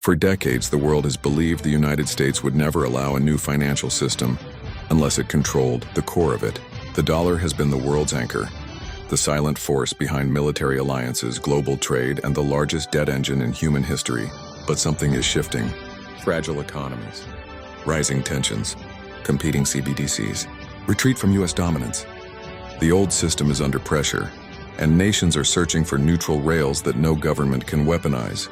For decades, the world has believed the United States would never allow a new financial system unless it controlled the core of it. The dollar has been the world's anchor, the silent force behind military alliances, global trade, and the largest debt engine in human history. But something is shifting. Fragile economies, rising tensions, competing CBDCs, retreat from U.S. dominance. The old system is under pressure, and nations are searching for neutral rails that no government can weaponize.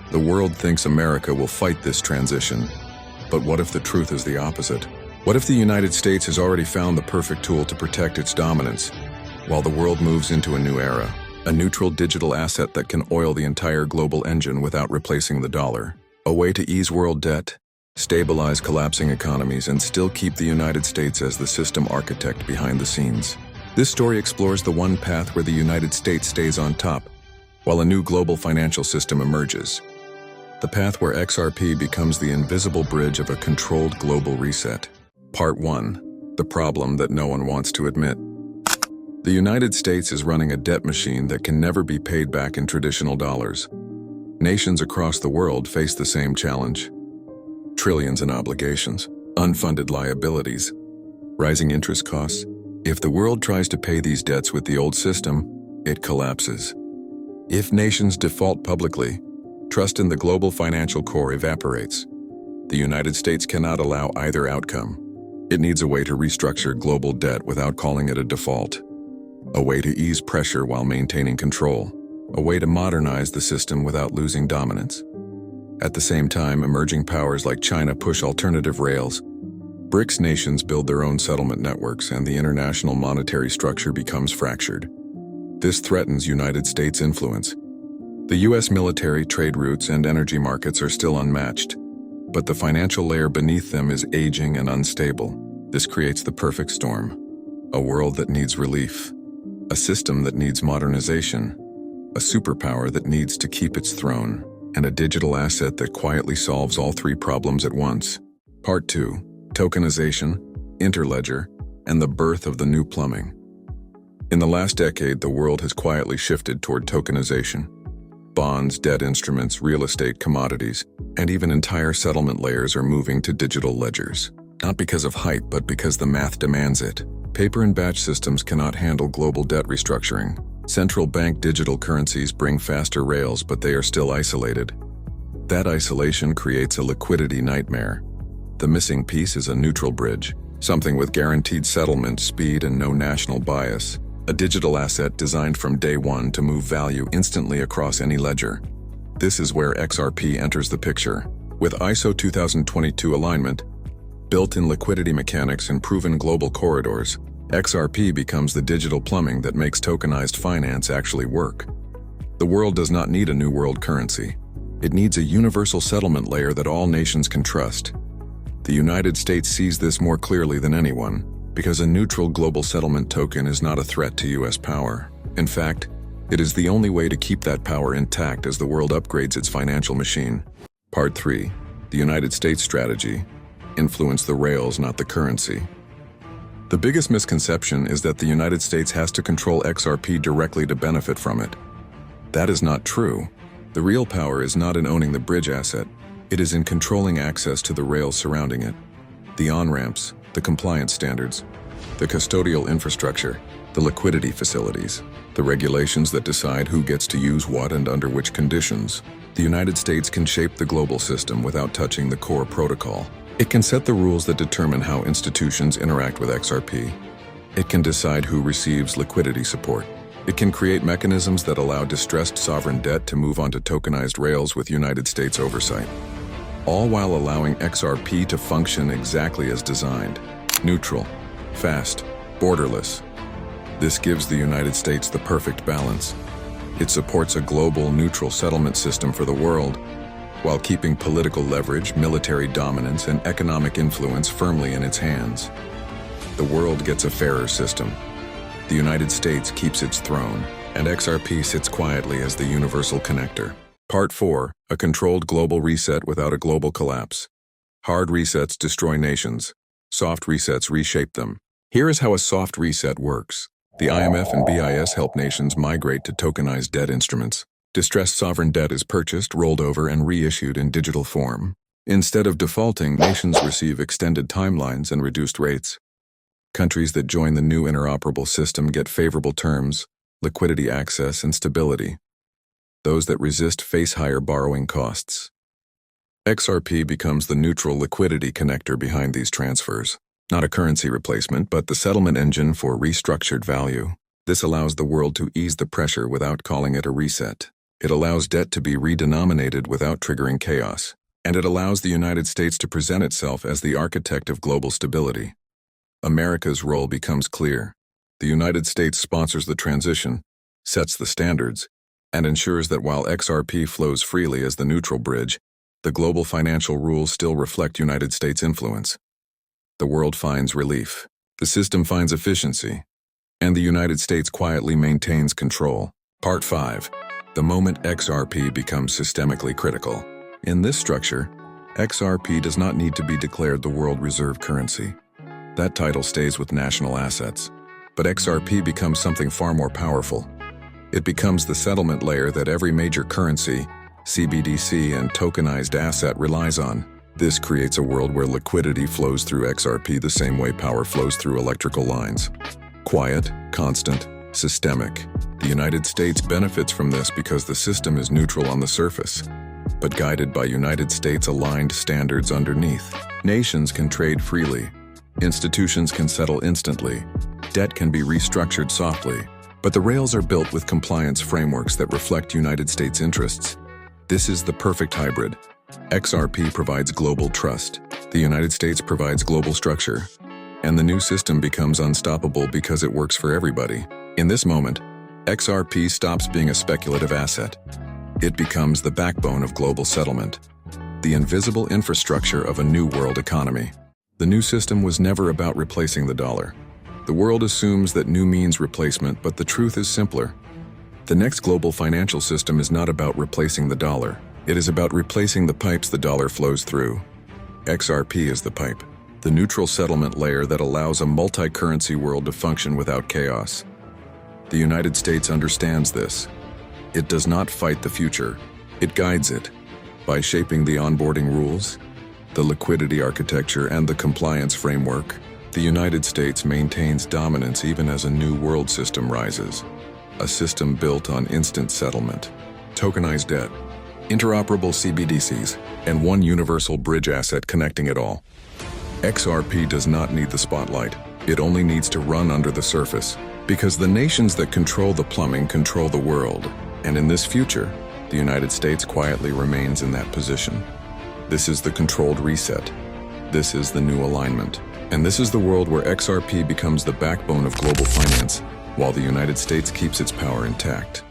The world thinks America will fight this transition. But what if the truth is the opposite? What if the United States has already found the perfect tool to protect its dominance, while the world moves into a new era? A neutral digital asset that can oil the entire global engine without replacing the dollar. A way to ease world debt, stabilize collapsing economies, and still keep the United States as the system architect behind the scenes. This story explores the one path where the United States stays on top, while a new global financial system emerges. The path where XRP becomes the invisible bridge of a controlled global reset. Part 1. The problem that no one wants to admit. The United States is running a debt machine that can never be paid back in traditional dollars. Nations across the world face the same challenge. Trillions in obligations, unfunded liabilities, rising interest costs. If the world tries to pay these debts with the old system, it collapses. If nations default publicly, trust in the global financial core evaporates. The United States cannot allow either outcome. It needs a way to restructure global debt without calling it a default. A way to ease pressure while maintaining control. A way to modernize the system without losing dominance. At the same time, emerging powers like China push alternative rails. BRICS nations build their own settlement networks, and the international monetary structure becomes fractured. This threatens United States influence. The U.S. military, trade routes, and energy markets are still unmatched, but the financial layer beneath them is aging and unstable. This creates the perfect storm. A world that needs relief. A system that needs modernization. A superpower that needs to keep its throne. And a digital asset that quietly solves all three problems at once. Part 2. Tokenization, Interledger, and the birth of the new plumbing. In the last decade, the world has quietly shifted toward tokenization. Bonds, debt instruments, real estate, commodities, and even entire settlement layers are moving to digital ledgers. Not because of hype, but because the math demands it. Paper and batch systems cannot handle global debt restructuring. Central bank digital currencies bring faster rails, but they are still isolated. That isolation creates a liquidity nightmare. The missing piece is a neutral bridge, something with guaranteed settlement, speed, and no national bias. A digital asset designed from day one to move value instantly across any ledger. This is where XRP enters the picture. With ISO 2022 alignment, built-in liquidity mechanics, and proven global corridors, XRP becomes the digital plumbing that makes tokenized finance actually work. The world does not need a new world currency. It needs a universal settlement layer that all nations can trust. The United States sees this more clearly than anyone, because a neutral global settlement token is not a threat to U.S. power. In fact, it is the only way to keep that power intact as the world upgrades its financial machine. Part 3. The United States strategy. Influence the rails, not the currency. The biggest misconception is that the United States has to control XRP directly to benefit from it. That is not true. The real power is not in owning the bridge asset. It is in controlling access to the rails surrounding it. The on-ramps, the compliance standards, the custodial infrastructure, the liquidity facilities, the regulations that decide who gets to use what and under which conditions. The United States can shape the global system without touching the core protocol. It can set the rules that determine how institutions interact with XRP. It can decide who receives liquidity support. It can create mechanisms that allow distressed sovereign debt to move onto tokenized rails with United States oversight, all while allowing XRP to function exactly as designed. Neutral, fast, borderless. This gives the United States the perfect balance. It supports a global neutral settlement system for the world, while keeping political leverage, military dominance, and economic influence firmly in its hands. The world gets a fairer system. The United States keeps its throne, and XRP sits quietly as the universal connector. Part 4. A controlled global reset without a global collapse. Hard resets destroy nations. Soft resets reshape them. Here is how a soft reset works. The IMF and BIS help nations migrate to tokenized debt instruments. Distressed sovereign debt is purchased, rolled over, and reissued in digital form. Instead of defaulting, nations receive extended timelines and reduced rates. Countries that join the new interoperable system get favorable terms, liquidity access, and stability. Those that resist face higher borrowing costs. XRP becomes the neutral liquidity connector behind these transfers. Not a currency replacement, but the settlement engine for restructured value. This allows the world to ease the pressure without calling it a reset. It allows debt to be redenominated without triggering chaos. And it allows the United States to present itself as the architect of global stability. America's role becomes clear. The United States sponsors the transition, sets the standards, and ensures that while XRP flows freely as the neutral bridge, the global financial rules still reflect United States influence. The world finds relief. The system finds efficiency. And the United States quietly maintains control. Part 5. The moment XRP becomes systemically critical. In this structure, XRP does not need to be declared the world reserve currency. That title stays with national assets. But XRP becomes something far more powerful. It becomes the settlement layer that every major currency, CBDC, and tokenized asset relies on. This creates a world where liquidity flows through XRP the same way power flows through electrical lines. Quiet, constant, systemic. The United States benefits from this because the system is neutral on the surface, but guided by United States-aligned standards underneath. Nations can trade freely. Institutions can settle instantly. Debt can be restructured softly. But the rails are built with compliance frameworks that reflect United States interests. This is the perfect hybrid. XRP provides global trust. The United States provides global structure. And the new system becomes unstoppable because it works for everybody. In this moment, XRP stops being a speculative asset. It becomes the backbone of global settlement, the invisible infrastructure of a new world economy. The new system was never about replacing the dollar. The world assumes that new means replacement, but the truth is simpler. The next global financial system is not about replacing the dollar. It is about replacing the pipes the dollar flows through. XRP is the pipe, the neutral settlement layer that allows a multi-currency world to function without chaos. The United States understands this. It does not fight the future. It guides it by shaping the onboarding rules, the liquidity architecture, and the compliance framework. The United States maintains dominance even as a new world system rises. A system built on instant settlement, tokenized debt, interoperable CBDCs, and one universal bridge asset connecting it all. XRP does not need the spotlight. It only needs to run under the surface, because the nations that control the plumbing control the world. And in this future, the United States quietly remains in that position. This is the controlled reset. This is the new alignment. And this is the world where XRP becomes the backbone of global finance, while the United States keeps its power intact.